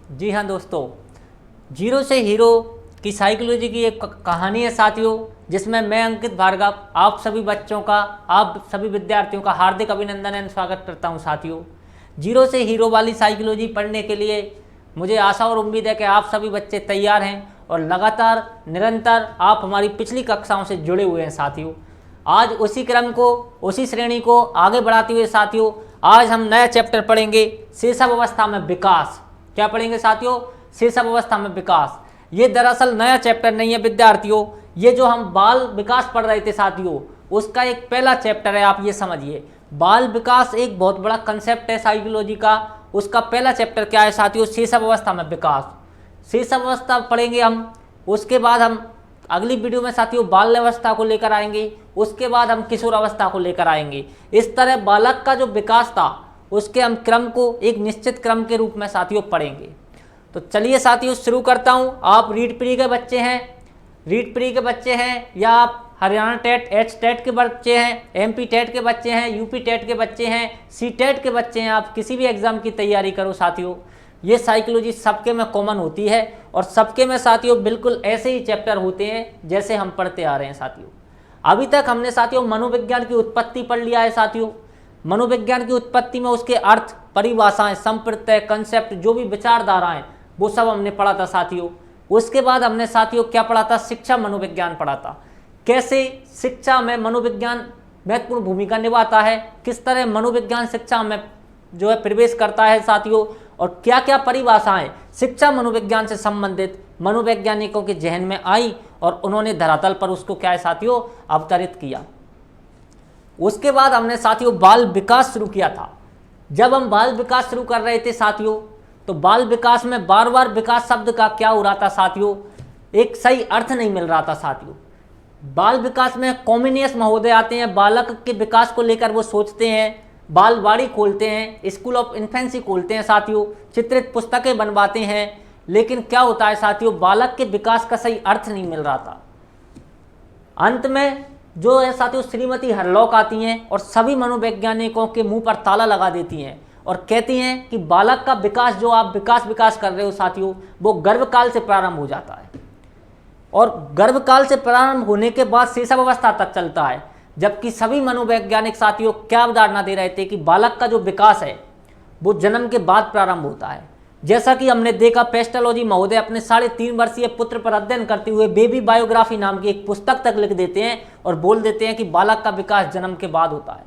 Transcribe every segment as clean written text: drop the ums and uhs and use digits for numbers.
जी हाँ दोस्तों, जीरो से हीरो की साइकोलॉजी की एक कहानी है साथियों, जिसमें मैं अंकित भार्गव आप सभी बच्चों का, आप सभी विद्यार्थियों का हार्दिक अभिनंदन एवं स्वागत करता हूं साथियों। जीरो से हीरो वाली साइकोलॉजी पढ़ने के लिए मुझे आशा और उम्मीद है कि आप सभी बच्चे तैयार हैं और लगातार निरंतर आप हमारी पिछली कक्षाओं से जुड़े हुए हैं साथियों। आज उसी क्रम को, उसी श्रेणी को आगे बढ़ाते हुए साथियों, आज हम नया चैप्टर पढ़ेंगे, शैशव अवस्था में विकास। क्या पढ़ेंगे साथियों? शैशव अवस्था में विकास। ये दरअसल नया चैप्टर नहीं है विद्यार्थियों, ये जो हम बाल विकास पढ़ रहे थे साथियों, उसका एक पहला चैप्टर है। आप ये समझिए, बाल विकास एक बहुत बड़ा कंसेप्ट है साइकोलॉजी का। उसका पहला चैप्टर क्या है साथियों? शैशव अवस्था में विकास। शैशव अवस्था पढ़ेंगे हम, उसके बाद हम अगली वीडियो में साथियों बाल्यावस्था को लेकर आएंगे, उसके बाद हम किशोर अवस्था को लेकर आएंगे। इस तरह बालक का जो विकास था उसके हम क्रम को एक निश्चित क्रम के रूप में साथियों पढ़ेंगे। तो चलिए साथियों शुरू करता हूं। आप रीड प्री के बच्चे हैं, या आप हरियाणा टेट, एच टेट के बच्चे हैं, एमपी टेट के बच्चे हैं, यूपी टेट के बच्चे हैं, सी टेट के बच्चे हैं, आप किसी भी एग्जाम की तैयारी करो साथियों, ये साइकोलॉजी सबके में कॉमन होती है और सबके में साथियों बिल्कुल ऐसे ही चैप्टर होते हैं जैसे हम पढ़ते आ रहे हैं साथियों। अभी तक हमने साथियों मनोविज्ञान की उत्पत्ति पढ़ लिया है साथियों। मनोविज्ञान की उत्पत्ति में उसके अर्थ, परिभाषाएं, संप्रत्यय, कंसेप्ट, जो भी विचारधाराएं, वो सब हमने पढ़ा था साथियों। उसके बाद हमने साथियों क्या पढ़ा था? शिक्षा मनोविज्ञान पढ़ा था। कैसे शिक्षा में मनोविज्ञान महत्वपूर्ण भूमिका निभाता है, किस तरह मनोविज्ञान शिक्षा में जो है प्रवेश करता है साथियों, और क्या क्या परिभाषाएं शिक्षा मनोविज्ञान से संबंधित मनोवैज्ञानिकों के जहन में आई और उन्होंने धरातल पर उसको क्या है साथियों अवतरित किया। उसके बाद हमने साथियों बाल विकास शुरू किया था। जब हम बाल विकास शुरू कर रहे थे साथियों, तो बाल विकास में बार बार विकास शब्द का क्या हो रहा था साथियों, एक सही अर्थ नहीं मिल रहा था साथियों। बाल विकास में कॉमिनियस महोदय आते हैं, बालक के विकास को लेकर वो सोचते हैं, बालवाड़ी खोलते हैं, स्कूल ऑफ इन्फेंसी खोलते हैं साथियों, चित्रित पुस्तकें बनवाते हैं, लेकिन क्या होता है साथियों, बालक के विकास का सही अर्थ नहीं मिल रहा था। अंत में जो है साथियों श्रीमती हरलॉक आती हैं और सभी मनोवैज्ञानिकों के मुंह पर ताला लगा देती हैं और कहती हैं कि बालक का विकास, जो आप विकास कर रहे हो साथियों, वो गर्भकाल से प्रारंभ हो जाता है और गर्भकाल से प्रारंभ होने के बाद शैशव अवस्था तक चलता है। जबकि सभी मनोवैज्ञानिक साथियों क्या अवधारणा दे रहे थे कि बालक का जो विकास है वो जन्म के बाद प्रारंभ होता है। जैसा कि हमने देखा, पेस्टोलॉजी महोदय अपने 3.5 वर्षीय पुत्र पर अध्ययन करते हुए बेबी बायोग्राफी नाम की एक पुस्तक तक लिख देते हैं और बोल देते हैं कि बालक का विकास जन्म के बाद होता है।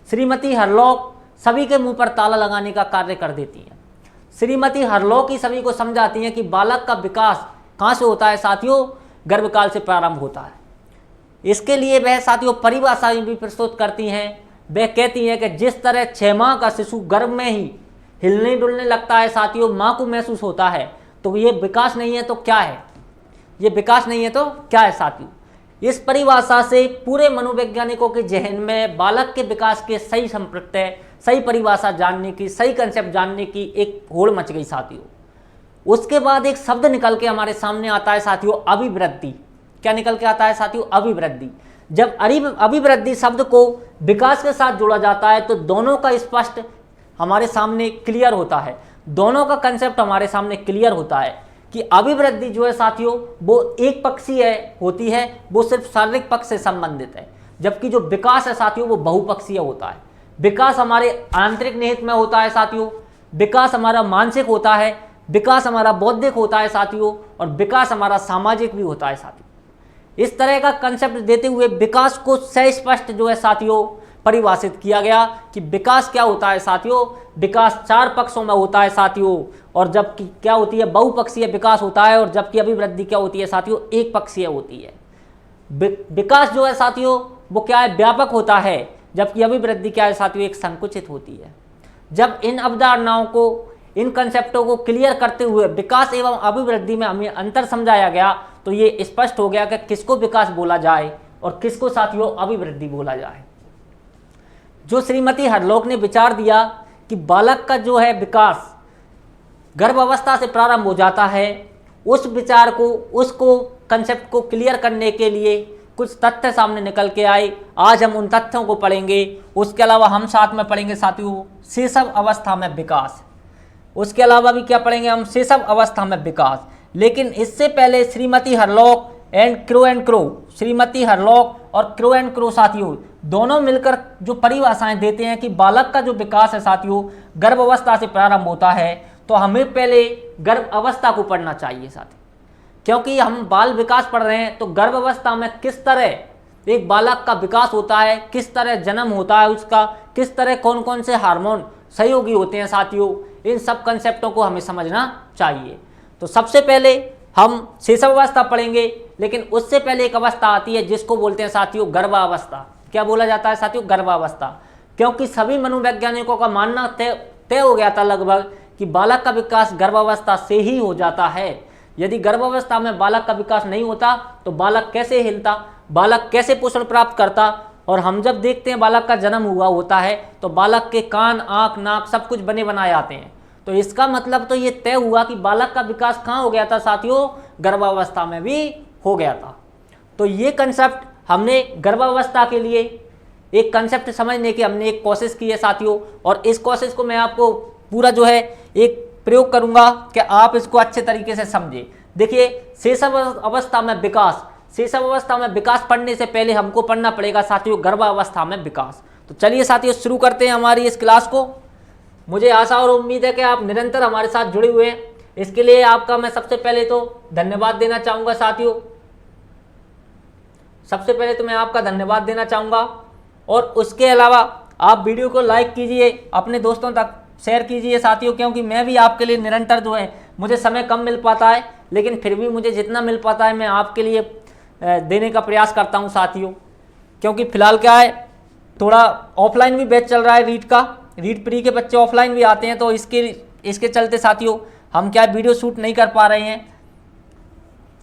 श्रीमती हरलॉक सभी के मुंह पर ताला लगाने का कार्य कर देती हैं। श्रीमती हरलॉक ही सभी को समझाती हैं कि बालक का विकास कहाँ से होता है साथियों? गर्भकाल से प्रारंभ होता है। इसके लिए वह साथियों परिभाषाएं भी प्रस्तुत करती हैं। वह कहती हैं कि जिस तरह 6 माह का शिशु गर्भ में ही हिलने डुलने लगता है साथियों, माँ को महसूस होता है, तो ये विकास नहीं है तो क्या है? ये विकास नहीं है तो क्या है साथियों? इस परिभाषा से पूरे मनोवैज्ञानिकों के जहन में बालक के विकास के सही संप्रत्यय, सही परिभाषा जानने की, सही कंसेप्ट जानने की एक होड़ मच गई साथियों। उसके बाद एक शब्द निकल के हमारे सामने आता है साथियों, अभिवृद्धि। क्या निकल के आता है साथियों? अभिवृद्धि। जब अभिवृद्धि शब्द को विकास के साथ जोड़ा जाता है तो दोनों का स्पष्ट हमारे सामने क्लियर होता है, दोनों का कंसेप्ट हमारे सामने क्लियर होता है कि अभिवृद्धि जो है साथियों वो एक पक्षीय होती है, वो सिर्फ शारीरिक पक्ष से संबंधित है, जबकि जो विकास है साथियों वो बहुपक्षीय होता है। विकास हमारे आंतरिक निहित में होता है साथियों, विकास हमारा मानसिक होता है, विकास हमारा बौद्धिक होता है साथियों, और विकास हमारा सामाजिक भी होता है साथियों। इस तरह का कंसेप्ट देते हुए विकास को स्पष्ट जो है साथियों परिभाषित किया गया कि विकास क्या होता है साथियों? विकास 4 पक्षों में होता है साथियों, और जबकि क्या होती है? बहुपक्षीय विकास होता है, और जबकि अभिवृद्धि क्या होती है साथियों? एक पक्षीय होती है। विकास जो है साथियों वो क्या है? व्यापक होता है, जबकि अभिवृद्धि क्या है साथियों? एक संकुचित होती है। जब इन अवधारणाओं को, इन कंसेप्टों को क्लियर करते हुए विकास एवं अभिवृद्धि में हमें अंतर समझाया गया, तो ये स्पष्ट हो गया कि किसको विकास बोला जाए और किसको साथियों अभिवृद्धि बोला जाए। जो श्रीमती हरलॉक ने विचार दिया कि बालक का जो है विकास गर्भ अवस्था से प्रारंभ हो जाता है, उस विचार को, उसको कंसेप्ट को क्लियर करने के लिए कुछ तथ्य सामने निकल के आए। आज हम उन तथ्यों को पढ़ेंगे। उसके अलावा हम साथ में पढ़ेंगे साथियों शैशव अवस्था में विकास। उसके अलावा भी क्या पढ़ेंगे हम, शैशव अवस्था में विकास। लेकिन इससे पहले Shrimati Hurlock and crow, Shrimati Hurlock और क्रो साथियों दोनों मिलकर जो परिभाषाएं देते हैं कि बालक का जो विकास है साथियों गर्भ अवस्था से प्रारंभ होता है, तो हमें पहले गर्भ अवस्था को पढ़ना चाहिए साथियों, क्योंकि हम बाल विकास पढ़ रहे हैं। तो गर्भ अवस्था में किस तरह एक बालक का विकास होता है, किस तरह जन्म होता है उसका, किस तरह कौन कौन से हार्मोन सहयोगी होते हैं साथियों, इन सब कंसेप्टों को हमें समझना चाहिए। तो सबसे पहले हम शैशव अवस्था पढ़ेंगे, लेकिन उससे पहले एक अवस्था आती है जिसको बोलते हैं साथियों गर्भावस्था। क्या बोला जाता है साथियों, गर्भावस्था। क्योंकि सभी मनोवैज्ञानिकों का मानना तय हो गया था लगभग कि बालक का विकास गर्भावस्था से ही हो जाता है। यदि गर्भावस्था में बालक का विकास नहीं होता तो बालक कैसे हिलता, बालक कैसे पोषण प्राप्त करता। और हम जब देखते हैं बालक का जन्म हुआ होता है तो बालक के कान, आंख, नाक सब कुछ बने बनाए आते हैं। तो इसका मतलब तो ये तय हुआ कि बालक का विकास कहाँ हो गया था साथियों, गर्भावस्था में भी हो गया था। तो ये कंसेप्ट हमने गर्भावस्था के लिए एक कंसेप्ट समझने की हमने एक कोशिश की है साथियों, और इस कोशिश को मैं आपको पूरा जो है एक प्रयोग करूंगा कि आप इसको अच्छे तरीके से समझें। देखिए शैशव अवस्था में विकास, शैशव अवस्था में विकास पढ़ने से पहले हमको पढ़ना पड़ेगा साथियों गर्भावस्था में विकास। तो चलिए साथियों शुरू करते हैं हमारी इस क्लास को। मुझे आशा और उम्मीद है कि आप निरंतर हमारे साथ जुड़े हुए हैं। इसके लिए आपका मैं सबसे पहले तो धन्यवाद देना चाहूँगा साथियों। सबसे पहले तो मैं आपका धन्यवाद देना चाहूँगा, और उसके अलावा आप वीडियो को लाइक कीजिए, अपने दोस्तों तक शेयर कीजिए साथियों, क्योंकि मैं भी आपके लिए निरंतर जो है, मुझे समय कम मिल पाता है लेकिन फिर भी मुझे जितना मिल पाता है मैं आपके लिए देने का प्रयास करता हूं साथियों। क्योंकि फिलहाल क्या है, थोड़ा ऑफलाइन भी बैच चल रहा है रीड का, रीड प्री के बच्चे ऑफलाइन भी आते हैं, तो इसके चलते साथियों हम क्या वीडियो शूट नहीं कर पा रहे हैं,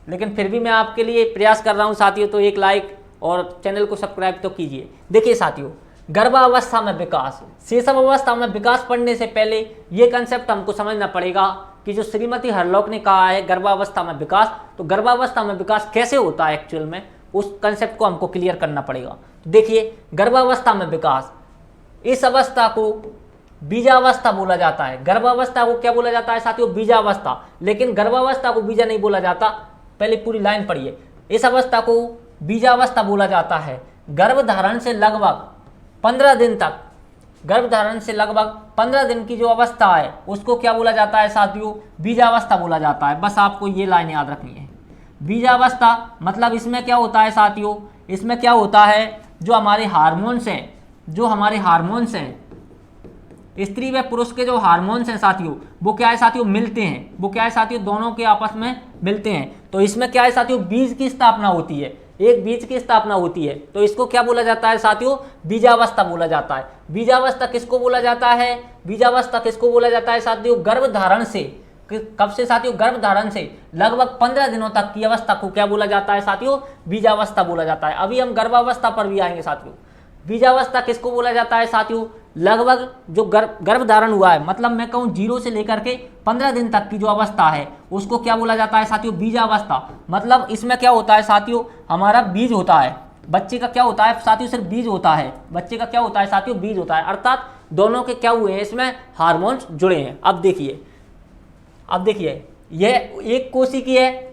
लेकिन फिर भी मैं आपके लिए प्रयास कर रहा हूं साथियों। तो एक लाइक और चैनल को सब्सक्राइब तो कीजिए। देखिए साथियों गर्भावस्था में विकास, शैशव अवस्था में विकास पढ़ने से पहले ये कंसेप्ट हमको समझना पड़ेगा कि जो श्रीमती हरलॉक ने कहा है गर्भावस्था में विकास, तो गर्भावस्था में विकास कैसे होता है एक्चुअल में, उस कंसेप्ट को हमको क्लियर करना पड़ेगा। तो देखिए गर्भावस्था में विकास, इस अवस्था को बीजावस्था बोला जाता है। गर्भावस्था को क्या बोला जाता है साथियों, बीजावस्था। लेकिन गर्भावस्था को बीजा नहीं बोला जाता, पहले पूरी लाइन पढ़िए। इस अवस्था को बीजावस्था बोला जाता है। गर्भधारण से लगभग 15 दिन तक, गर्भधारण से लगभग 15 दिन की जो अवस्था है उसको क्या बोला जाता है साथियों, बीजावस्था बोला जाता है। बस आपको ये लाइन याद रखनी है, बीजावस्था। मतलब इसमें क्या होता है साथियों, इसमें क्या होता है, जो हमारे हार्मोन्स हैं, जो हमारे हार्मोन्स हैं, स्त्री व पुरुष के जो हार्मोन्स हैं साथियों, वो क्या है साथियों, मिलते हैं। वो क्या है साथियों, दोनों के आपस में मिलते हैं। तो इसमें क्या है साथियों, बीज की स्थापना होती है, एक बीज की स्थापना होती है। तो इसको क्या बोला जाता है साथियों, बीजावस्था बोला जाता है। बीजावस्था किसको बोला जाता है, बीजावस्था किसको बोला जाता है साथियों, गर्भधारण से, कब से साथियों, गर्भधारण से लगभग 15 दिनों तक की अवस्था को क्या बोला जाता है साथियों, बीजावस्था बोला जाता है। अभी हम गर्भावस्था पर भी आएंगे साथियों। बीजावस्था किसको बोला जाता है साथियों, लगभग जो गर्भधारण हुआ है, मतलब मैं कहूँ 0 से लेकर के 15 दिन तक की जो अवस्था है उसको क्या बोला जाता है साथियों, बीजावस्था। मतलब इसमें क्या होता है साथियों, हमारा बीज होता है, बच्चे का क्या होता है साथियों, सिर्फ बीज होता है। बच्चे का क्या होता है साथियों, बीज होता है, अर्थात दोनों के क्या हुए हैं, इसमें हार्मोन्स जुड़े हैं। अब देखिए यह एक कोशिकीय है,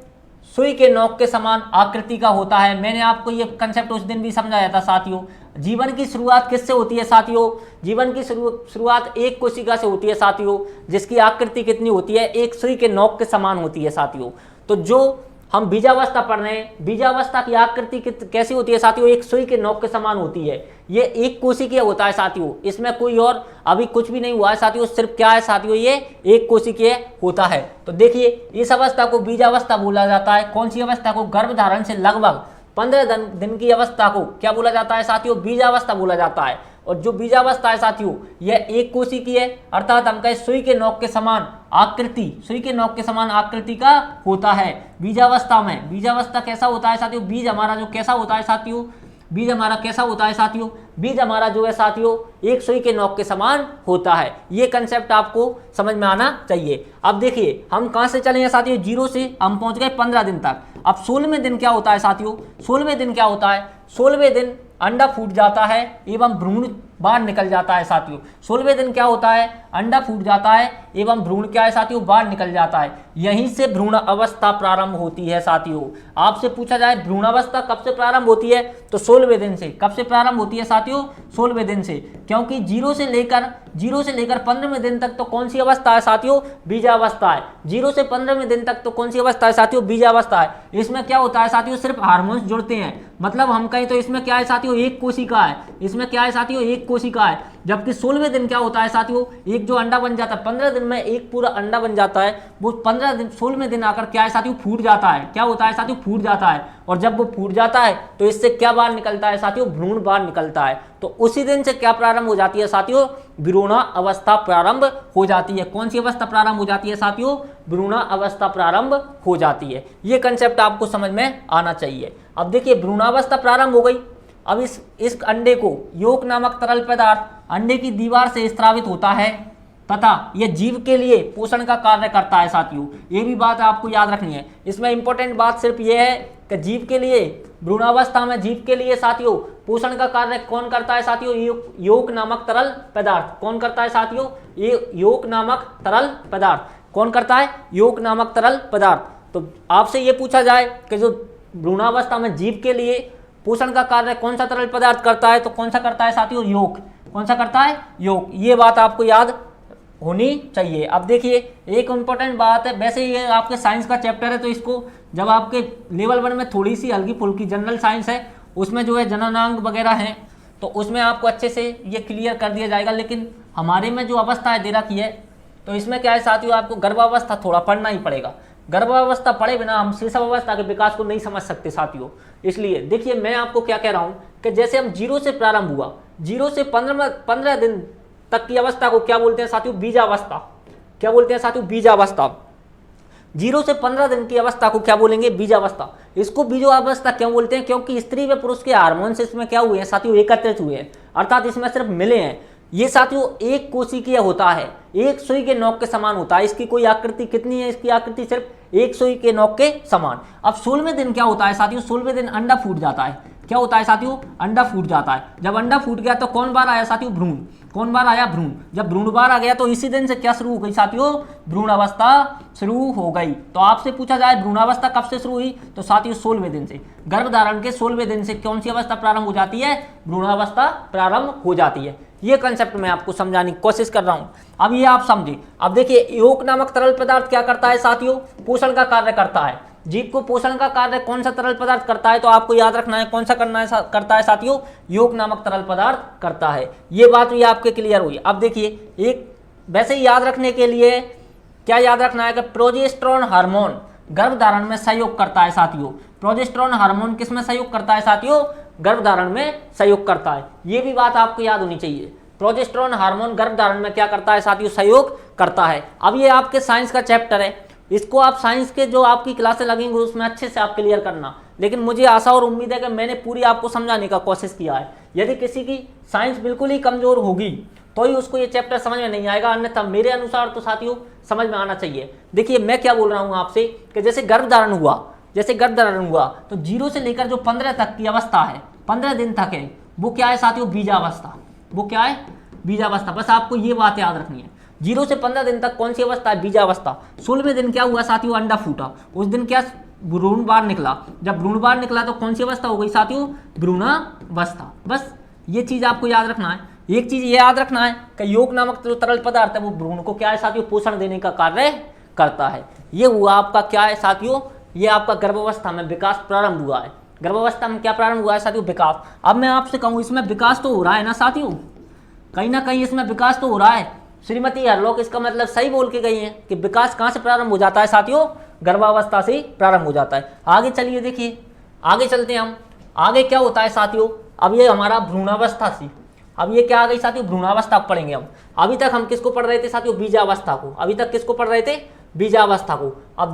सुई के नोक के समान आकृति का होता है। मैंने आपको ये कंसेप्ट उस दिन भी समझाया था साथियों। जीवन की शुरुआत किससे होती है साथियों, जीवन की शुरुआत एक कोशिका से होती है साथियों, जिसकी आकृति कितनी होती है, एक सुई के नोक के समान होती है साथियों। तो जो हम बीजावस्था पढ़ रहे हैं, बीजावस्था की आकृति कैसी होती है साथियों, एक सुई के नोक के समान होती है। ये एक कोशिकीय होता है साथियों, इसमें कोई और अभी कुछ भी नहीं हुआ है साथियों, सिर्फ क्या है साथियों, ये एक कोशिकीय होता है। तो देखिए इस अवस्था को बीजावस्था बोला जाता है। कौन सी अवस्था को, गर्भधारण से लगभग 15 दिन की अवस्था को क्या बोला जाता है साथियों, बीजावस्था बोला जाता है। और जो बीजावस्था है साथियों यह एक कोशिकीय है, अर्थात हम कहें सुई के नोक के समान आकृति, सुई के नोक के समान आकृति का होता है बीजावस्था में। बीजावस्था कैसा होता है साथियों, बीज हमारा जो कैसा होता है साथियों, बीज हमारा कैसा होता है साथियों, बीज हमारा जो है साथियों एक सुई के नोक के समान होता है। ये कंसेप्ट आपको समझ में आना चाहिए। अब देखिए हम कहां से चले हैं साथियों, 0 से हम पहुंच गए 15 दिन तक। अब 16वें दिन क्या होता है साथियों, 16वें दिन क्या होता है, 16वें दिन अंडा फूट जाता है एवं भ्रूण बाहर निकल जाता है साथियों। 16वें दिन क्या होता है, अंडा फूट जाता है एवं भ्रूण क्या है साथियों, बाहर निकल जाता है। यहीं से भ्रूण अवस्था प्रारंभ होती है साथियों। आपसे पूछा जाए भ्रूण अवस्था कब से प्रारंभ होती है, तो 16वें दिन से। कब से प्रारंभ होती है साथियों, 16वें दिन से, क्योंकि 0 से लेकर 15वें दिन तक तो कौन सी अवस्था है साथियों, बीजावस्था है। 0 से 15वें दिन तक तो कौन सी अवस्था है साथियों, बीजावस्था है। इसमें क्या होता है साथियों, सिर्फ हार्मोन्स जुड़ते हैं, मतलब हम कहें तो इसमें क्या है साथियों, एक कोशिका है। इसमें क्या है साथियों, एक कोशिका है। जबकि 16वें दिन क्या होता है साथियों, एक जो अंडा बन जाता है, 15 दिन में एक पूरा अंडा बन जाता है, वो 15 दिन 16वें दिन आकर क्या है साथियों, फूट जाता है। क्या होता है साथियों, फूट जाता है। और जब वो फूट जाता है तो इससे क्या बाहर निकलता है साथियों, भ्रूण बाहर निकलता है। तो उसी दिन से क्या प्रारंभ हो जाती है साथियों, भ्रूणा अवस्था प्रारंभ हो जाती है। कौन सी अवस्था प्रारंभ हो जाती है साथियों, भ्रूणा अवस्था प्रारंभ हो जाती है। ये कंसेप्ट आपको समझ में आना चाहिए। अब देखिए भ्रूणावस्था प्रारंभ हो गई। अब इस अंडे को योक नामक तरल पदार्थ अंडे की दीवार से स्रावित होता है तथा यह जीव के लिए पोषण का कार्य करता है साथियों। ये भी बात आपको याद रखनी है। इसमें इंपॉर्टेंट बात सिर्फ ये है कि जीव के लिए, भ्रूणावस्था में जीव के लिए साथियों पोषण का कार्य कौन करता है साथियों, योक नामक तरल पदार्थ। कौन करता है साथियों, ये योक नामक तरल पदार्थ कौन करता है, योक नामक तरल पदार्थ। तो आपसे ये पूछा जाए कि जो भ्रूणावस्था में जीव के लिए पोषण का कार्य कौन सा तरल पदार्थ करता है, तो कौन सा करता है साथियों, योक। कौन सा करता है, योक। ये बात आपको याद होनी चाहिए। अब देखिए एक इंपॉर्टेंट बात है, वैसे ये आपके साइंस का चैप्टर है, तो इसको जब आपके लेवल 1 में थोड़ी सी हल्की फुल्की जनरल साइंस है, उसमें जो है जननांग वगैरह हैं, तो उसमें आपको अच्छे से ये क्लियर कर दिया जाएगा। लेकिन हमारे में जो अवस्था है दे रखी है, तो इसमें क्या है साथियों, आपको गर्भावस्था थोड़ा पढ़ना ही पड़ेगा। गर्भावस्था पढ़े बिना हम शिशु अवस्था के विकास को नहीं समझ सकते साथियों। इसलिए देखिए मैं आपको क्या कह रहा हूं कि जैसे हम 0 से प्रारंभ हुआ, 0 से 15 दिन तक की अवस्था को क्या बोलते हैं साथियों, बीजावस्था। क्या बोलते हैं साथियों, बीजावस्था। 0 से 15 दिन की अवस्था को क्या बोलेंगे, बीजावस्था। इसको बीजावस्था क्यों बोलते हैं, क्योंकि स्त्री व पुरुष के हार्मोन्स इसमें क्या हुए हैं साथियों, एकत्रित हुए हैं, अर्थात इसमें सिर्फ मिले हैं। ये साथियों एक कोशिकीय होता है, एक सुई के नोक के समान होता है। इसकी कोई आकृति कितनी है, इसकी आकृति सिर्फ एक सुई के नोक के समान। अब 16वें दिन क्या होता है साथियों, 16वें दिन अंडा फूट जाता है। क्या होता है साथियों, अंडा फूट जाता है। जब अंडा फूट गया तो कौन बाहर आया साथियों, भ्रूण। कौन बाहर आया, भ्रूण। जब भ्रूण बाहर आ गया तो इसी दिन से क्या शुरू हो गई साथियों, भ्रूण अवस्था शुरू हो गई। तो आपसे पूछा जाए भ्रूणावस्था कब से शुरू हुई, तो साथियों 16वें दिन से। गर्भधारण के 16वें दिन से कौन सी अवस्था प्रारंभ हो जाती है, भ्रूणावस्था प्रारंभ हो जाती है। ये कंसेप्ट मैं आपको समझाने की कोशिश कर रहा हूं। अब ये आप समझे। अब देखिए योक नामक तरल पदार्थ क्या करता है साथियों, पोषण का कार्य करता है। जीव को पोषण का कार्य कौन सा तरल पदार्थ करता है, तो आपको याद रखना है कौन सा करता है साथियों, योक नामक तरल पदार्थ करता है। ये बात भी आपके क्लियर हुई। अब देखिए एक वैसे ही याद रखने के लिए क्या याद रखना है कि प्रोजेस्टेरोन हार्मोन गर्भधारण में सहयोग करता है साथियों। प्रोजेस्टेरोन हार्मोन किस में सहयोग करता है साथियों, गर्भधारण में सहयोग करता है। ये भी बात आपको याद होनी चाहिए। प्रोजेस्टेरोन हार्मोन गर्भधारण में क्या करता है साथियों, सहयोग करता है। अब ये आपके साइंस का चैप्टर है, इसको आप साइंस के जो आपकी क्लासें लगेंगी उसमें अच्छे से आप क्लियर करना। लेकिन मुझे आशा और उम्मीद है कि मैंने पूरी आपको समझाने का कोशिश किया है। यदि किसी की साइंस बिल्कुल ही कमजोर होगी तो ही उसको ये चैप्टर समझ में नहीं आएगा, अन्यथा मेरे अनुसार तो साथियों समझ में आना चाहिए। देखिए मैं क्या बोल रहा हूँ आपसे कि जैसे गर्भधारण हुआ तो 0 से लेकर जो 15 तक की अवस्था है, 15 दिन तक है, वो क्या है साथियों, बीजावस्था। वो क्या है, बीजावस्था। बस आपको ये बात याद रखनी है। 0 से 15 दिन तक कौन सी अवस्था है, बीजावस्था। 16वें दिन क्या हुआ साथियों, अंडा फूटा। उस दिन क्या, भ्रूण बाहर निकला। जब भ्रूण बाहर निकला तो कौन सी अवस्था हो गई साथियों, भ्रूणावस्था। बस ये चीज आपको याद रखना है। एक चीज ये याद रखना है कि योक नामक जो तरल पदार्थ है वो भ्रूण को क्या है साथियों, पोषण देने का कार्य करता है। ये हुआ आपका क्या है साथियों, ये आपका गर्भावस्था में विकास प्रारंभ हुआ है। गर्भावस्था में क्या प्रारंभ हुआ है साथियों, विकास। अब मैं आपसे कहूँ इसमें विकास तो हो रहा है ना साथियों, कहीं ना कहीं इसमें विकास तो हो रहा है। श्रीमती हरलोक इसका मतलब सही बोल के गई है कि विकास कहाँ से प्रारंभ हो जाता है साथियों, गर्भावस्था से प्रारंभ हो जाता है। आगे चलिए देखिए, आगे चलते हैं हम। आगे क्या होता है साथियों, अब ये हमारा भ्रूणावस्था थी, अब ये क्या आ गई साथियों, भ्रूणावस्था पढ़ेंगे हम। अभी तक हम किसको पढ़ रहे थे साथियों, बीजावस्था को। अभी तक किसको पढ़ रहे थे, बीजावस्था को। अब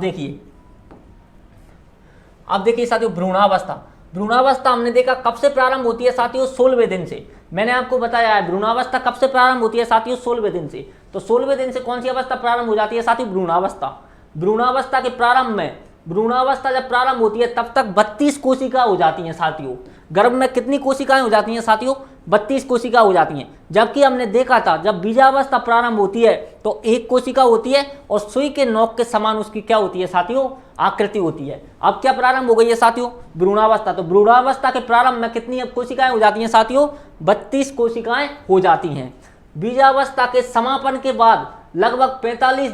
देखिए साथियों भ्रूणावस्था। भ्रूणावस्था हमने देखा कब से प्रारंभ होती है साथियों, 16वें दिन से। मैंने आपको बताया है भ्रूणावस्था कब से प्रारंभ होती है साथियों, 16वें दिन से। तो 16वें दिन से कौन सी अवस्था प्रारंभ हो जाती है साथियों, भ्रूणावस्था। भ्रूणावस्था के प्रारंभ में भ्रूणावस्था जब प्रारंभ होती है तब तक 32 कोशिका हो जाती हैं साथियों। गर्भ में कितनी कोशिकाएं हो जाती हैं साथियों? 32 कोशिका हो जाती हैं। जबकि हमने देखा था जब बीजावस्था प्रारंभ होती है तो एक कोशिका होती है और सुई के नोक के समान उसकी क्या होती है साथियों? आकृति होती है। अब क्या प्रारंभ हो गई है साथियों? भ्रूणावस्था। तो भ्रूणावस्था के प्रारंभ में कितनी कोशिकाएं हो जाती हैं साथियों? 32 कोशिकाएं हो जाती हैं। बीजावस्था के समापन के बाद लगभग 45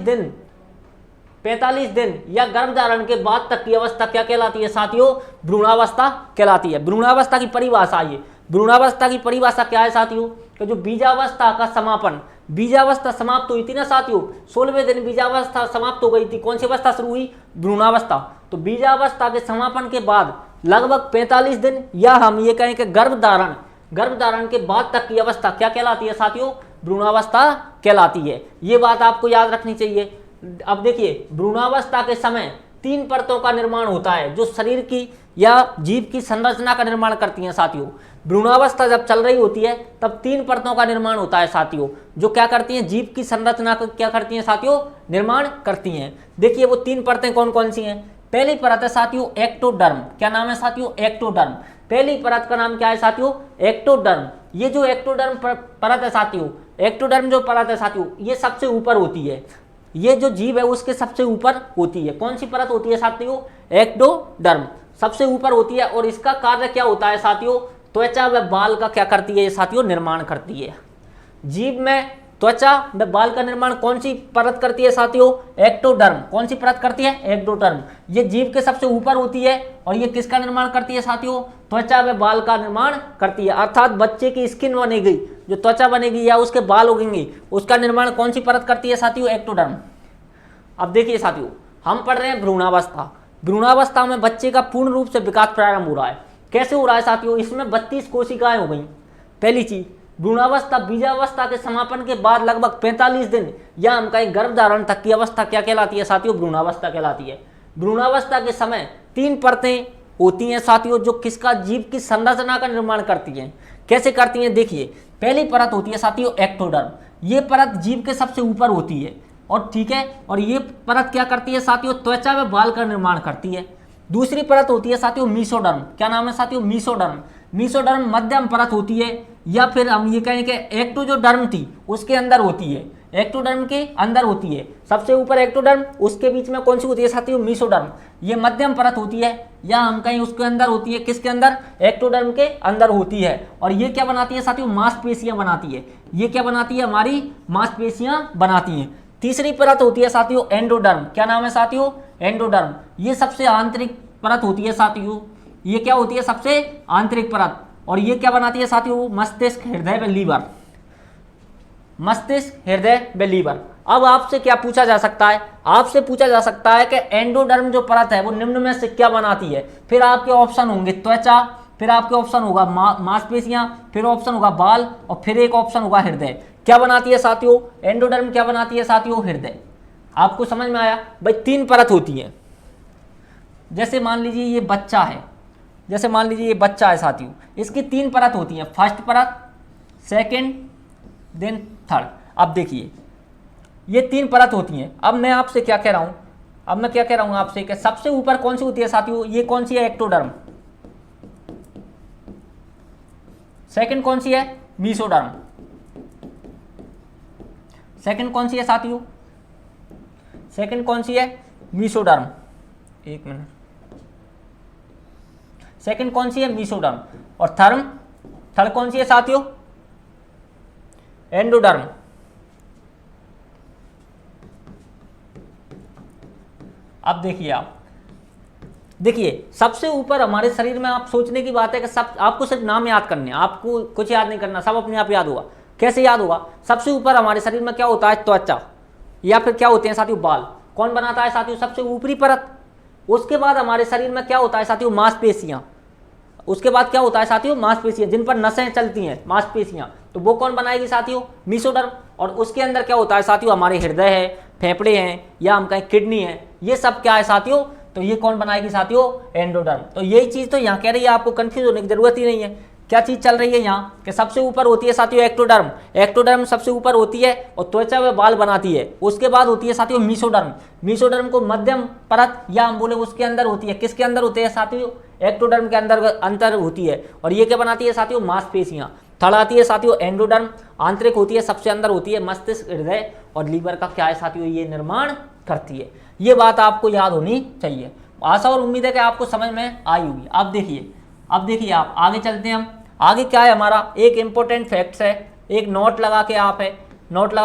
दिन या गर्भधारण के बाद तक की अवस्था क्या कहलाती है साथियों? भ्रूणावस्था कहलाती है। भ्रूणावस्था की परिभाषा ये, भ्रूणावस्था की परिभाषा क्या है साथियों? कि जो बीजावस्था का समापन, बीजावस्था समाप्त हुई थी ना साथियों, 16वें दिन बीजावस्था समाप्त हो गई थी। कौन सी अवस्था शुरू हुई? भ्रूणावस्था। तो बीजावस्था के समापन के बाद लगभग 45 दिन या हम ये कहें कि गर्भधारण के बाद तक की अवस्था क्या कहलाती है साथियों? भ्रूणावस्था कहलाती है। ये बात आपको याद रखनी चाहिए। अब देखिए, भ्रूणावस्था के समय 3 परतों का निर्माण होता है जो शरीर की या जीव की संरचना का निर्माण करती हैं साथियों। भ्रूणावस्था जब चल रही होती है तब 3 परतों का निर्माण होता है साथियों, जो क्या करती हैं? जीव की संरचना को क्या करती हैं साथियों? निर्माण करती हैं। देखिए वो 3 परतें कौन कौन सी हैं? पहली परत है साथियों एक्टोडर्म। क्या नाम है साथियों? एक्टोडर्म। पहली परत का नाम क्या है साथियों? एक्टोडर्म। ये जो एक्टोडर्म परत है साथियों, एक्टोडर्म जो परत है साथियों, ये सबसे ऊपर होती है। ये जो जीव है उसके सबसे ऊपर होती है। कौन सी परत होती है साथियों? एक्टोडर्म सबसे ऊपर होती है। और इसका कार्य क्या होता है साथियों? त्वचा व बाल का क्या करती है ये साथियों? निर्माण करती है। जीव में त्वचा व बाल का निर्माण कौन सी परत करती है साथियों? एक्टोडर्म। कौन सी परत करती है? एक्टोडर्म। ये जीव के सबसे ऊपर होती है और ये किसका निर्माण करती है साथियों? त्वचा व बाल का निर्माण करती है। अर्थात बच्चे की स्किन बनेगी, जो त्वचा बनेगी या उसके बाल उगेंगे, उसका निर्माण कौन सी परत करती है साथियों? एक्टोडर्म। अब देखिए साथियों, हम पढ़ रहे हैं भ्रूणावस्था। भ्रूणावस्था में बच्चे का पूर्ण रूप से विकास प्रारंभ हो रहा है। कैसे हो रहा है साथियों? इसमें 32 कोशिकाएं हो गई। पहली चीज, भ्रूणावस्था बीजावस्था के समापन के बाद लगभग 45 दिन या हम कहीं गर्भधारण तक की अवस्था क्या कहलाती है साथियों? भ्रूणावस्था कहलाती है। भ्रूणावस्था के समय 3 परतें होती हैं साथियों, जो किसका? जीव की संरचना का निर्माण करती हैं। कैसे करती हैं? देखिए, पहली परत होती है साथियों एक्टोडर्म। ये परत जीव के सबसे ऊपर होती है और ठीक है, और ये परत क्या करती है साथियों? त्वचा व बाल का निर्माण करती है। दूसरी परत होती है साथियों मीसोडर्म। क्या नाम है साथियों? मीसोडर्म। मीसोडर्म मध्यम परत होती है, या फिर हम ये कहें कि एक्टो जो डर्म थी उसके अंदर होती है। एक्टोडर्म के अंदर होती है। सबसे ऊपर एक्टोडर्म, उसके बीच में कौन सी होती है साथियों? मीसोडर्म। ये मध्यम परत होती है, या हम कहीं उसके अंदर होती है। किसके अंदर? एक्टोडर्म के अंदर होती है। और ये क्या बनाती है साथियों? मांसपेशियां बनाती है। ये क्या बनाती है? हमारी मांसपेशियां बनाती हैं। तीसरी परत होती है साथियों एंडोडर्म। क्या नाम है साथियों? एंडोडर्म। ये सबसे आंतरिक परत होती है साथियों। ये क्या होती है? सबसे आंतरिक परत। और ये क्या बनाती है साथियों? मस्तिष्क, हृदय व लीवर। मस्तिष्क, हृदय व लीवर। अब आपसे क्या पूछा जा सकता है? आपसे पूछा जा सकता है कि एंडोडर्म जो परत है वो निम्न में से क्या बनाती है? फिर आपके ऑप्शन होंगे त्वचा, फिर आपके ऑप्शन होगा मांसपेशियां, फिर ऑप्शन होगा बाल, और फिर एक ऑप्शन होगा हृदय। क्या बनाती है साथियों? एंडोडर्म क्या बनाती है साथियों? हृदय। आपको समझ में आया? भाई 3 परत होती है। जैसे मान लीजिए ये बच्चा है, जैसे मान लीजिए ये बच्चा है साथियों, इसकी 3 परत होती हैं। फर्स्ट परत, सेकंड, देन थर्ड। अब देखिए ये 3 परत होती हैं। अब मैं आपसे क्या कह रहा हूं? अब मैं क्या कह रहा हूं आपसे कि सबसे ऊपर कौन सी होती है साथियों? ये कौन सी है? एक्टोडर्म। सेकंड कौन सी है? मीसोडर्म। सेकंड कौन सी है साथियों? सेकंड कौन सी है? मीसोडर्म। एक मिनट। सेकंड कौन सी है? मीसोडर्म। और थर्ड कौन सी है साथियों? एंडोडर्म। अब देखिए, आप देखिए सबसे ऊपर हमारे शरीर में, आप सोचने की बात है कि सब आपको सिर्फ नाम याद करने, आपको कुछ याद नहीं करना, सब अपने आप याद होगा। कैसे याद होगा? सबसे ऊपर हमारे शरीर में क्या होता है? त्वचा, या फिर क्या होते हैं साथियों? बाल। कौन बनाता है साथियों? सबसे ऊपरी परत। उसके बाद हमारे शरीर में क्या होता है साथियों? मांसपेशियां। उसके बाद क्या होता है साथियों? मांसपेशियां, जिन पर नसें चलती हैं, मांसपेशियां। तो वो कौन बनाएगी साथियों? मीसोडर्म। और उसके अंदर क्या होता है साथियों? हमारे हृदय है, फेफड़े हैं, या हम कहें किडनी है, ये सब क्या है साथियों? तो ये कौन बनाएगी साथियों? एंडोडर्म। तो यही चीज तो यहाँ कह रही है, आपको कंफ्यूज होने की जरूरत ही नहीं है। क्या चीज चल रही है यहाँ कि सबसे ऊपर होती है साथियों एक्टोडर्म, एक्टोडर्म सबसे ऊपर होती है और त्वचा व बाल बनाती है। उसके बाद होती है साथियों मीसोडर्म, मीसोडर्म को मध्यम परत या हम बोले उसके अंदर होती है, किसके अंदर होते हैं साथियों, एक्टोडर्म के अंदर होती है। और ये क्या बनाती है साथियों, मांसपेशियां। थर्ड आती है साथियों एंडोडर्म, आंतरिक होती है, सबसे अंदर होती है, मस्तिष्क, हृदय और लीवर का क्या है साथियों, ये निर्माण करती है। ये बात आपको याद होनी चाहिए। आशा और उम्मीद है कि आपको समझ में आई होगी। अब देखिए आप आगे चलते हैं। हम आगे क्या है हमारा, एक इंपॉर्टेंट फैक्ट्स है, एक नोट लगा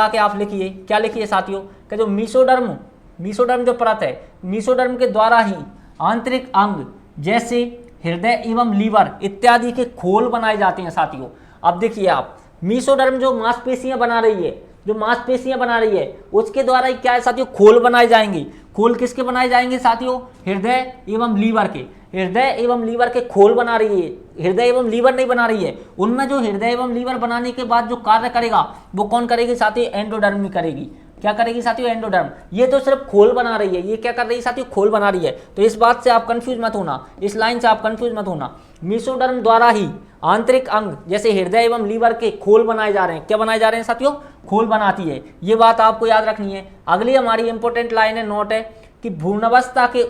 के आप लिखिए। क्या लिखिए साथियों कि जो मीसोडर्म जो परत है, मीसोडर्म के द्वारा ही आंतरिक अंग जैसे हृदय एवं लीवर इत्यादि के खोल बनाए जाते हैं साथियों। अब देखिए आप, मीसोडर्म जो मांसपेशियां बना रही है उसके द्वारा ही क्या है साथियों, खोल बनाए जाएंगे। खोल किसके बनाए जाएंगे साथियों, हृदय एवं लीवर के। हृदय एवं लीवर के खोल बना रही है, हृदय एवं लीवर नहीं बना रही है। उनमें जो हृदय एवं लीवर बनाने के बाद जो कार्य करेगा वो कौन करेगी साथियों, एंडोडर्म करेगी। क्या करेगी साथियों, एंडोडर्म। ये तो सिर्फ खोल बना रही है, ये क्या कर रही है साथियों, खोल बना रही है। तो इस बात से आप कंफ्यूज मत होना, इस लाइन से आप कंफ्यूज मत होना। मीसोडर्म द्वारा ही आंतरिक अंग जैसे हृदय एवं लीवर के खोल बनाए जा रहे हैं। क्या बनाए जा रहे हैं साथियों, खोल बनाती है। ये बात आपको याद रखनी है। अगली हमारी इंपॉर्टेंट लाइन है, नोट है कि भ्रूणावस्था के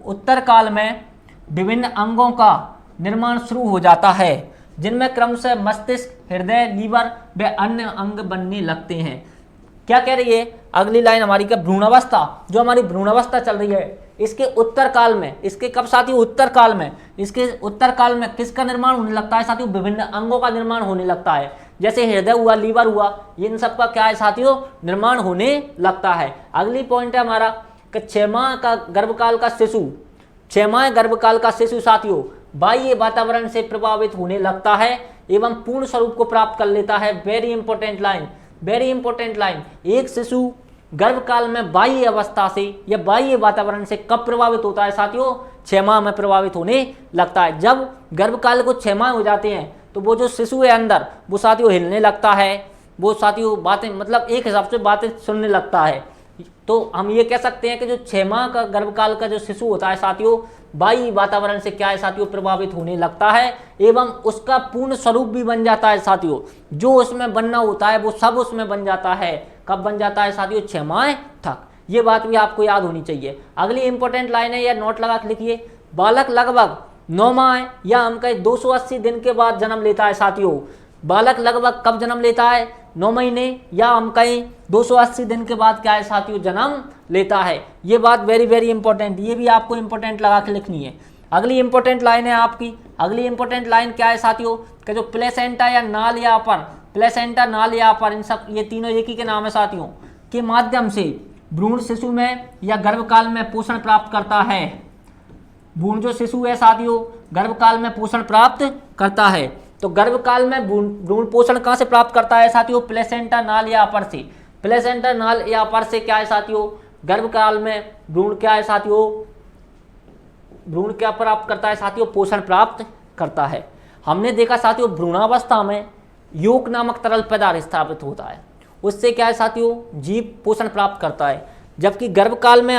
उत्तर काल में विभिन्न अंगों का निर्माण शुरू हो जाता है, जिनमें क्रमशः मस्तिष्क, हृदय, लीवर व अन्य अंग बनने लगते हैं। क्या कह रही है अगली लाइन हमारी, का भ्रूणावस्था, जो हमारी भ्रूणावस्था चल रही है इसके उत्तर काल में, इसके कब साथियों, उत्तर काल में, इसके उत्तर काल में किसका निर्माण होने लगता है साथियों, विभिन्न अंगों का निर्माण होने लगता है। जैसे हृदय हुआ, लीवर हुआ, इन सब का क्या है साथियों, निर्माण होने लगता है। अगली पॉइंट है हमारा कि 6 माह का गर्भकाल का शिशु, 6 माह गर्भकाल का शिशु साथियों बाह्य वातावरण से प्रभावित होने लगता है एवं पूर्ण स्वरूप को प्राप्त कर लेता है। Very important line, very important line. एक शिशु गर्भकाल में बाह्य अवस्था से या बाह्य वातावरण से कब प्रभावित होता है साथियों, 6 माह में प्रभावित होने लगता है। जब गर्भकाल को 6 माह हो जाते हैं तो वो जो शिशु है अंदर, वो साथियों हिलने लगता है, वो साथियों बातें, मतलब एक हिसाब से बातें सुनने लगता है। तो हम ये कह सकते हैं कि जो 6 माह का गर्भकाल का जो शिशु होता है साथियों बाह्य वातावरण से क्या है साथियों, प्रभावित होने लगता है एवं उसका पूर्ण स्वरूप भी बन जाता है साथियों। जो उसमें बनना होता है वो सब उसमें बन जाता है। कब बन जाता है साथियों, 6 माह तक। ये बात भी आपको याद होनी चाहिए। अगली इंपॉर्टेंट लाइन है, या नोट लगा के लिखिए। बालक लगभग 9 माह या हम कहें 280 दिन के बाद जन्म लेता है साथियों। बालक लगभग कब जन्म लेता है, 9 महीने या हम कहें 280 दिन के बाद क्या है साथियों, जन्म लेता है। ये बात वेरी वेरी इंपॉर्टेंट, ये भी आपको इंपॉर्टेंट लगा के लिखनी है। अगली इंपॉर्टेंट लाइन है आपकी, अगली इंपॉर्टेंट लाइन क्या है साथियों कि जो प्लेसेंटा या नाल या अपर, प्लेसेंटा, नाल या अपर, इन सब ये तीनों एक ही के नाम है साथियों, के माध्यम से भ्रूण शिशु में या गर्भकाल में पोषण प्राप्त करता है। भ्रूण जो शिशु है साथियों गर्भकाल में पोषण प्राप्त करता है। तो गर्भकाल में भ्रूण पोषण कहाँ से प्राप्त करता है साथियों, प्लेसेंटा, नाल या अपर से। प्लेसेंटा, नाल या अपर से क्या है साथियों, गर्भकाल में भ्रूण क्या है साथियों, भ्रूण क्या प्राप्त करता है साथियों, पोषण प्राप्त करता है। हमने देखा साथियों भ्रूणावस्था में यूक नामक तरल पदार्थ स्थापित होता है, उससे क्या है साथियों, जीव पोषण प्राप्त करता है। जबकि गर्भकाल में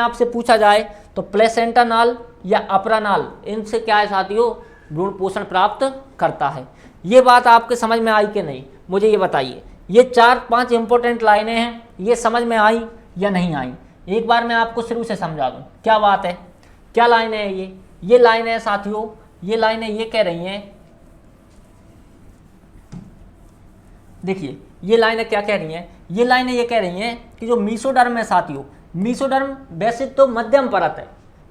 आपसे पूछा जाए तो प्लेसेंटा नाल या अपरा नाल, इनसे क्या है साथियों, भ्रूण पोषण प्राप्त करता है। ये बात आपके समझ में आई कि नहीं, मुझे ये बताइए। ये 4-5 इंपॉर्टेंट लाइनें हैं, ये समझ में आई या नहीं आई। एक बार मैं आपको शुरू से समझा दूं क्या बात है, क्या लाइन है ये लाइन है साथियों, ये लाइनें ये कह रही हैं, देखिए ये लाइनें क्या कह रही हैं, ये लाइनें ये कह रही हैं कि जो मीसोडर्म है साथियों, मीसोडर्म वैसे तो मध्यम परत है,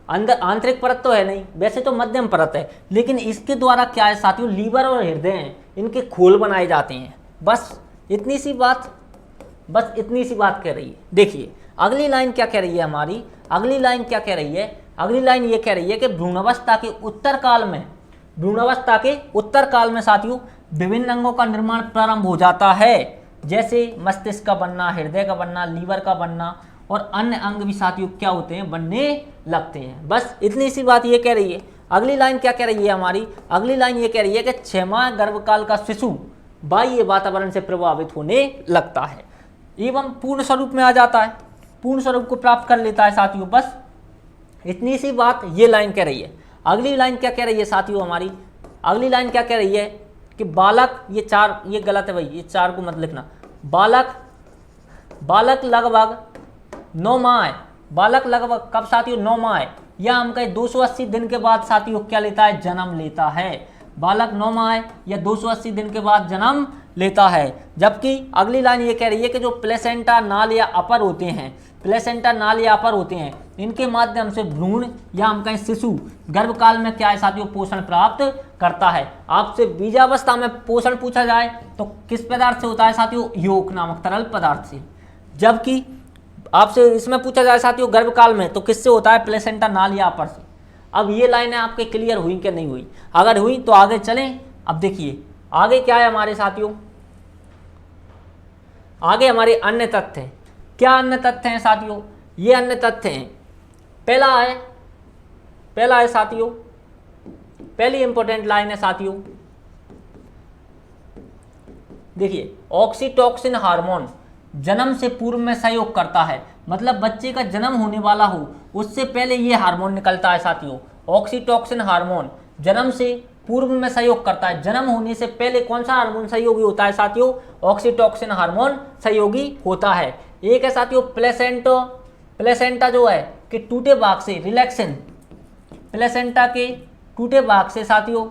अंदर आंतरिक परत तो है नहीं, वैसे तो मध्यम परत है, लेकिन इसके द्वारा क्या है साथियों, लीवर और हृदय हैं, इनके खोल बनाए जाते हैं। बस इतनी सी बात कह रही है। देखिए अगली लाइन क्या कह रही है हमारी, अगली लाइन क्या कह रही है, अगली लाइन ये कह रही है कि भ्रूणावस्था के उत्तर काल में साथियों विभिन्न अंगों का निर्माण प्रारंभ हो जाता है, जैसे मस्तिष्क का बनना, हृदय का बनना, लीवर का बनना और अन्य अंग भी साथियों क्या होते हैं, बनने लगते हैं। बस इतनी सी बात ये कह रही है। अगली लाइन क्या कह रही है हमारी, अगली लाइन ये कह रही है कि 6 माह गर्भकाल का शिशु बाह्य वातावरण से प्रभावित होने लगता है एवं पूर्ण स्वरूप में आ जाता है, पूर्ण स्वरूप को प्राप्त कर लेता है साथियों। बस इतनी सी बात ये लाइन कह रही है। अगली लाइन क्या कह रही है साथियों हमारी, अगली लाइन क्या कह रही है कि बालक, ये 4, ये गलत है भाई, ये 4 को मत लिखना। बालक लगभग 9 माह है। बालक लगभग कब साथियों? 9 माह है। या हम कहें 280 दिन के बाद साथियों क्या लेता है? जन्म लेता है। बालक 9 माह है या 280 दिन के बाद जन्म लेता है। जबकि अगली लाइन ये कह रही है कि जो प्लेसेंटा, नाल या अपर होते हैं, प्लेसेंटा, नाल या अपर होते हैं, इनके माध्यम से भ्रूण या हम कहें शिशु गर्भकाल में क्या है साथियों? पोषण प्राप्त करता है। आपसे बीजावस्था में पोषण पूछा जाए तो किस पदार्थ से होता है साथियों? यौक नामक तरल पदार्थ से। जबकि आपसे इसमें पूछा जाए साथियों गर्भकाल में तो किससे होता है? प्लेसेंटा, नाल या अपर से। अब ये लाइनें आपके क्लियर हुई कि नहीं हुई? अगर हुई तो आगे चलें। अब देखिए आगे क्या है हमारे साथियों, आगे हमारे अन्य तथ्य हैं। क्या अन्य तथ्य हैं साथियों? ये अन्य तथ्य हैं, पहला है साथियों, पहली इंपॉर्टेंट लाइन है साथियों, देखिए ऑक्सीटोसिन हार्मोन जन्म से पूर्व में सहयोग करता है। मतलब बच्चे का जन्म होने वाला हो उससे पहले ये हार्मोन निकलता है साथियों। ऑक्सीटोसिन हार्मोन जन्म से पूर्व में सहयोग करता है। जन्म होने से पहले कौन सा हार्मोन सहयोगी होता है साथियों? ऑक्सीटोसिन हार्मोन सहयोगी होता है। एक है साथियों प्लेसेंटा जो है कि टूटे भाग से रिलैक्सिन, प्लेसेंटा के टूटे भाग से साथियों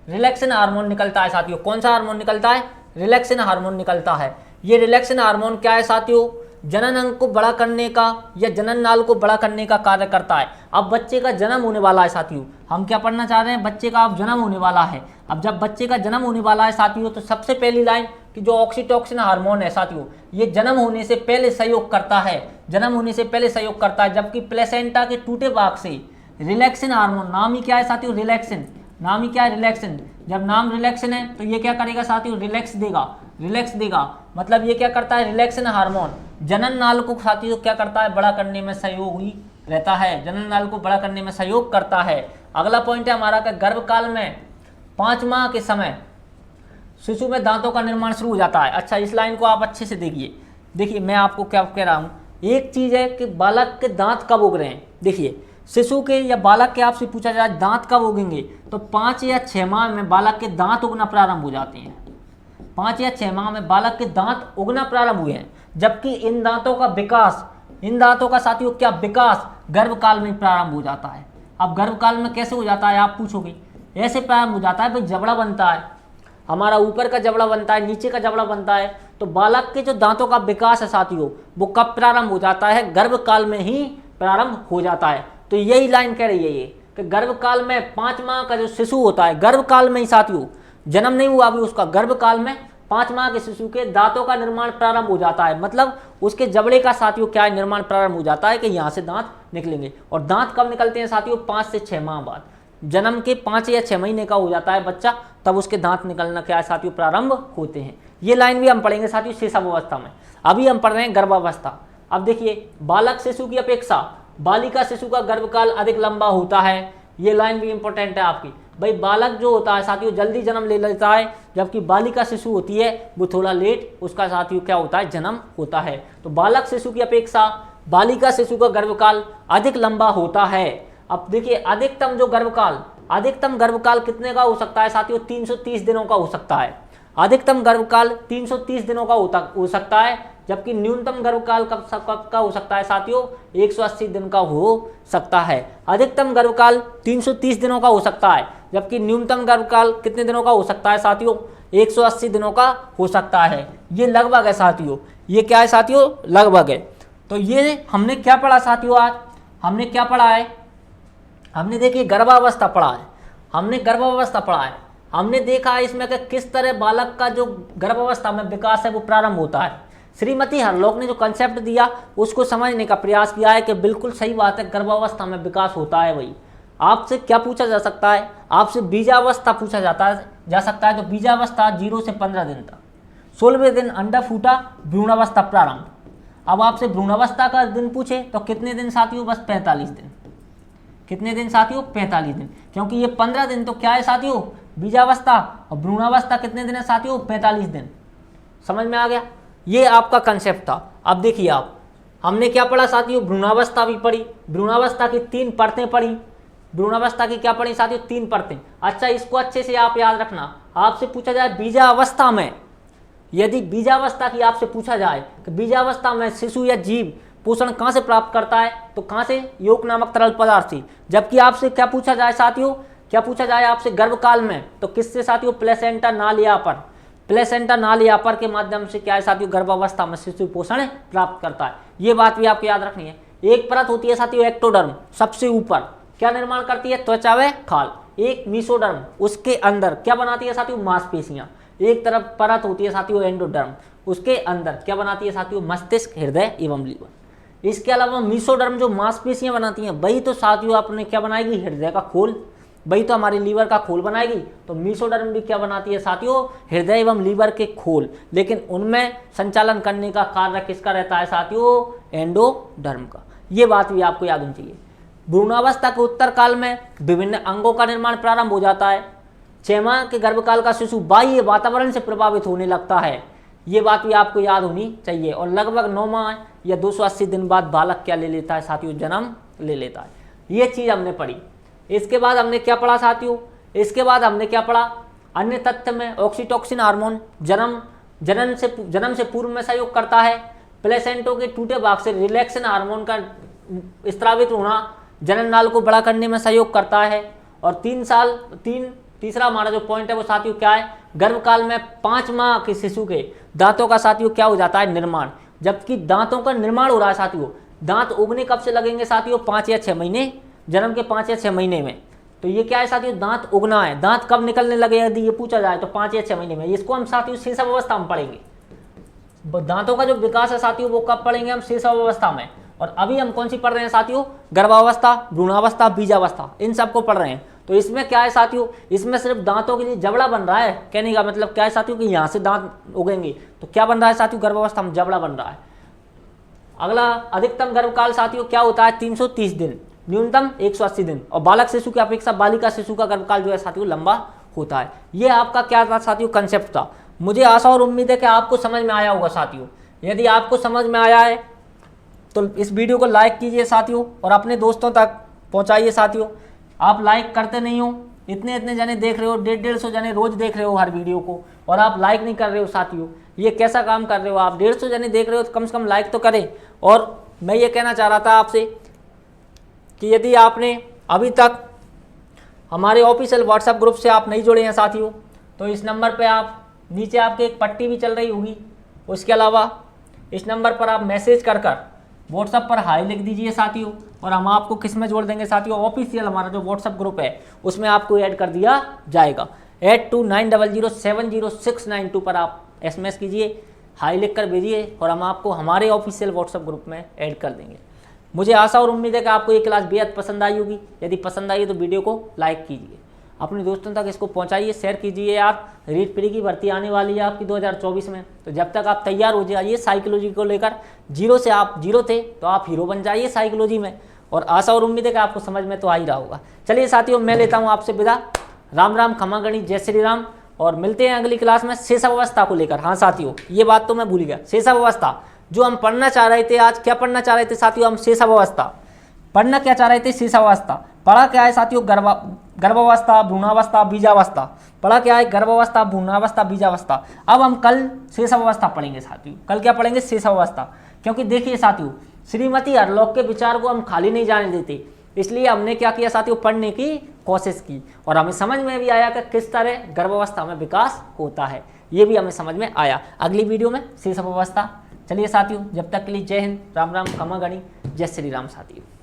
रिलैक्सिन हार्मोन निकलता है साथियों। कौन सा हार्मोन निकलता है? रिलैक्सिन हार्मोन निकलता है। ये रिलैक्सिन हार्मोन क्या है साथियों? जनन अंग को बड़ा करने का या जनन नाल को बड़ा करने का कार्य करता है। अब बच्चे का जन्म होने वाला है साथियों, हम क्या पढ़ना चाह रहे हैं? बच्चे का अब जन्म होने वाला है। अब जब बच्चे का जन्म होने वाला है साथियों तो सबसे पहली लाइन कि जो ऑक्सीटोसिन हार्मोन है साथियों ये जन्म होने से पहले सहयोग करता है, जन्म होने से पहले सहयोग करता है। जबकि प्लेसेंटा के टूटे भाग से रिलैक्सिन हार्मोन, नाम ही क्या है साथियों? रिलैक्सिन। नाम ही क्या है? रिलैक्सिन। जब नाम रिलैक्सिन है तो ये क्या करेगा साथियों? रिलैक्स देगा। मतलब ये क्या करता है? रिलैक्सिन हार्मोन जनन नाल को साथियों क्या करता है? बड़ा करने में सहयोगी रहता है, जनन नाल को बड़ा करने में सहयोग करता है। अगला पॉइंट है हमारा कि गर्भकाल में 5 माह के समय शिशु में दांतों का निर्माण शुरू हो जाता है। अच्छा, इस लाइन को आप अच्छे से देखिए मैं आपको क्या कह रहा हूँ। एक चीज़ है कि बालक के दांत कब उग रहे हैं। देखिए शिशु के या बालक के आपसे पूछा जाए दांत कब उगेंगे तो 5 या 6 माह में बालक के दांत उगना प्रारंभ हो जाते हैं। 5 या 6 माह में बालक के दांत उगना प्रारंभ हुए हैं। जबकि इन दांतों का विकास, इन दांतों का साथियों क्या विकास गर्भकाल में प्रारंभ हो जाता है। अब गर्भकाल में कैसे हो जाता है आप पूछोगे? ऐसे प्रारंभ हो जाता है भाई, जबड़ा बनता है हमारा, ऊपर का जबड़ा बनता है, नीचे का जबड़ा बनता है। तो बालक के जो दांतों का विकास है साथियों वो कब प्रारंभ हो जाता है? गर्भकाल में ही प्रारंभ हो जाता है। तो यही लाइन कह रही है ये कि गर्भकाल में 5 माह का जो शिशु होता है गर्भकाल में ही साथियों, जन्म नहीं हुआ अभी उसका, गर्भकाल में 5 माह के शिशु के दांतों का निर्माण प्रारंभ हो जाता है। मतलब उसके जबड़े का साथियों क्या है? निर्माण प्रारंभ हो जाता है कि यहाँ से दांत निकलेंगे। और दांत कब निकलते हैं साथियों? 5 से 6 माह बाद। जन्म के 5 या 6 महीने का हो जाता है बच्चा तब उसके दांत निकलना क्या है साथियों? प्रारंभ होते हैं। ये लाइन भी हम पढ़ेंगे साथियों शिशुअवस्था में। अभी हम पढ़ रहे हैं गर्भावस्था। अब देखिए बालक शिशु की अपेक्षा बालिका शिशु का गर्भकाल अधिक लंबा होता है। ये लाइन भी इंपॉर्टेंट है आपकी। भाई बालक जो होता है साथियों जल्दी जन्म ले लेता है, जबकि बालिका शिशु होती है वो थोड़ा लेट उसका साथियों क्या होता है? जन्म होता है। तो बालक शिशु की अपेक्षा बालिका शिशु का गर्भकाल अधिक लंबा होता है। अब देखिए अधिकतम गर्भकाल कितने का हो सकता है साथियों? 330 दिनों का हो सकता है। अधिकतम गर्भकाल 330 दिनों का हो सकता है। जबकि न्यूनतम गर्भकाल कब का हो सकता है साथियों? 180 दिन का हो सकता है। अधिकतम गर्भकाल 330 दिनों का हो सकता है, जबकि न्यूनतम गर्भकाल कितने दिनों का हो सकता है साथियों? 180 दिनों का हो सकता है। ये लगभग है साथियों, ये क्या है साथियों? लगभग है। तो ये हमने क्या पढ़ा साथियों? आज हमने क्या पढ़ा है? हमने देखिए गर्भावस्था पढ़ा है, हमने देखा है इसमें कि किस तरह बालक का जो गर्भावस्था में विकास है वो प्रारंभ होता है। श्रीमती हरलोक ने जो कंसेप्ट दिया उसको समझने का प्रयास किया है कि बिल्कुल सही बात है, गर्भावस्था में विकास होता है। वही आपसे क्या पूछा जा सकता है? आपसे बीजावस्था पूछा जा सकता है। तो बीजावस्था 0 से 15 दिन तक, 16वें दिन अंडा फूटा, भ्रूणावस्था प्रारंभ। अब आपसे भ्रूणावस्था का दिन पूछे तो कितने दिन साथियों? बस 45 दिन। कितने दिन साथियों? 45 दिन। क्योंकि ये 15 दिन तो क्या है साथियों? बीजावस्था। और भ्रूणावस्था कितने दिन है साथियों? 45 दिन। समझ में आ गया? ये आपका कंसेप्ट था। अब देखिए आप, हमने क्या पढ़ा साथियों? भ्रूणावस्था भी पढ़ी। भ्रूणावस्था की 3 परतें पढ़ी। भ्रूणावस्था की क्या पढ़ी साथियों, 3 परतें। अच्छा, इसको अच्छे से आप याद रखना। आपसे पूछा जाए बीजावस्था में, यदि बीजावस्था की आपसे पूछा जाए कि बीजावस्था में शिशु या जीव पोषण कहाँ से प्राप्त करता है, तो कहाँ से, योक नामक तरल पदार्थ से। जबकि आपसे क्या पूछा जाए साथियों, क्या पूछा जाए आपसे गर्भकाल में, तो किससे साथियों, प्लेसेंटा नालिया पर, प्लेसेंटा नालिया पर के माध्यम से क्या है साथियों, गर्भावस्था में शिशु पोषण प्राप्त करता है। ये बात भी आपको याद रखनी है। एक परत होती है साथियों एक्टोडर्म, सबसे ऊपर क्या निर्माण करती है, त्वचा व खाल। एक मीसोडर्म, उसके अंदर क्या बनाती है साथियों, मांसपेशियां। एक तरफ परत होती है साथियों एंडोडर्म, उसके अंदर क्या बनाती है साथियों, मस्तिष्क, हृदय एवं लीवर। इसके अलावा मीसोडर्म जो मांसपेशियां बनाती हैं, वही तो साथियों आपने क्या बनाएगी, हृदय का खोल, वही तो हमारी लीवर का खोल बनाएगी। तो मीसोडर्म भी क्या बनाती है साथियों, हृदय एवं लीवर के खोल। लेकिन उनमें संचालन करने का कार्य किसका रहता है साथियों, एंडोडर्म का। ये बात भी आपको याद होनी चाहिए। भ्रूणावस्था के उत्तर काल में विभिन्न अंगों का निर्माण प्रारंभ हो जाता है। 6 माह के गर्भकाल का शिशु बाह्य वातावरण से प्रभावित होने लगता है। ये बात भी आपको याद होनी चाहिए। और लगभग 9 माह या 280 दिन बाद बालक क्या ले लेता है साथियों, जन्म ले लेता है। ये चीज हमने पढ़ी। इसके बाद हमने क्या पढ़ा साथियों, इसके बाद हमने क्या पढ़ा, अन्य तथ्य में ऑक्सीटोसिन हार्मोन जन्म से पूर्व में सहयोग करता है। प्लेसेंटो के टूटे भाग से रिलैक्सन हार्मोन का स्रावित होना जनन नाल को बड़ा करने में सहयोग करता है। और तीसरा हमारा जो पॉइंट है वो साथियों क्या है, गर्भकाल में 5 माह के शिशु के दांतों का साथियों क्या हो जाता है, निर्माण। जबकि दांतों का निर्माण हो रहा है साथियों, दांत उगने कब से लगेंगे साथियों, 5 या 6 महीने, जन्म के 5 या 6 महीने में। तो ये क्या है साथियों, दांत उगना है। दांत कब निकलने लगे यदि ये पूछा जाए तो 5 या 6 महीने में। इसको हम साथियों शैशव अवस्था में पढ़ेंगे। दांतों का जो विकास है साथियों वो कब पढ़ेंगे हम, शैशव अवस्था में। और अभी हम कौन सी पढ़ रहे हैं साथियों, गर्भावस्था, भ्रूणावस्था, बीजावस्था, इन सबको पढ़ रहे हैं। तो इसमें क्या है साथियों, इसमें सिर्फ दांतों के लिए जबड़ा बन रहा है। कहने का मतलब क्या है साथियों कि यहाँ से दांत उगेंगे। तो क्या बन रहा है साथियों, गर्भावस्था में जबड़ा बन रहा है। अगला अधिकतम गर्भकाल साथियों क्या होता है, 330 दिन, न्यूनतम 180 दिन। और बालक शिशु की अपेक्षा बालिका शिशु का गर्भकाल जो है साथियों लंबा होता है। ये आपका क्या था साथियों, कंसेप्ट था। मुझे आशा और उम्मीद है कि आपको समझ में आया होगा साथियों। यदि आपको समझ में आया है तो इस वीडियो को लाइक कीजिए साथियों और अपने दोस्तों तक पहुंचाइए साथियों। आप लाइक करते नहीं हो, इतने जने देख रहे हो, 150 जने रोज देख रहे हो हर वीडियो को, और आप लाइक नहीं कर रहे हो साथियों। ये कैसा काम कर रहे हो आप, 150 जने देख रहे हो तो कम से कम लाइक तो करें। और मैं ये कहना चाह रहा था आपसे कि यदि आपने अभी तक हमारे ऑफिशियल व्हाट्सएप ग्रुप से आप नहीं जुड़े हैं साथियों, तो इस नंबर पे आप, नीचे आपके एक पट्टी भी चल रही होगी, उसके अलावा इस नंबर पर आप मैसेज कर व्हाट्सएप पर हाई लिख दीजिए साथियों, और हम आपको किस में जोड़ देंगे साथियों, ऑफिशियल हमारा जो व्हाट्सएप ग्रुप है उसमें आपको ऐड कर दिया जाएगा। 8290070692 पर आप SMS कीजिए, हाई लिख कर भेजिए और हम आपको हमारे ऑफिशियल व्हाट्सएप ग्रुप में ऐड कर देंगे। मुझे आशा और उम्मीद है कि आपको ये क्लास बेहद पसंद आई होगी। यदि पसंद आई है तो वीडियो को लाइक कीजिए, अपने दोस्तों तक इसको पहुंचाइए, शेयर कीजिए यार। रीट प्री की भर्ती आने वाली है आपकी 2024 में, तो जब तक आप तैयार हो जाइए साइकोलॉजी को लेकर। जीरो से आप जीरो थे तो आप हीरो बन जाइए साइकोलॉजी में। और आशा और उम्मीद है कि आपको समझ में तो आ ही रहा होगा। चलिए साथियों, मैं लेता हूँ आपसे विदा। राम राम, खमा गणित, जय श्री राम। और मिलते हैं अगली क्लास में शैशव अवस्था को लेकर। हाँ साथियों, ये बात तो मैं भूल गया, शैशव अवस्था जो हम पढ़ना चाह रहे थे आज, क्या पढ़ना चाह रहे थे साथियों, हम शैशव अवस्था पढ़ना क्या चाह रहे थे, शैशव अवस्था। पढ़ा क्या है साथियों, गर्भावस्था, भ्रूणावस्था, बीजावस्था। पढ़ा क्या है, गर्भावस्था, भ्रूणावस्था, बीजावस्था। अब हम कल शैशव अवस्था पढ़ेंगे साथियों। कल क्या पढ़ेंगे, शैशव अवस्था। क्योंकि देखिए साथियों, श्रीमती हरलॉक के विचार को हम खाली नहीं जाने देते, इसलिए हमने क्या किया साथियों, पढ़ने की कोशिश की। और हमें समझ में भी आया कि किस तरह गर्भावस्था में विकास होता है, ये भी हमें समझ में आया। अगली वीडियो में शैशव अवस्था। चलिए साथियों, जब तक के लिए जय हिंद, राम राम, खमा गणित, जय श्री राम साथियों।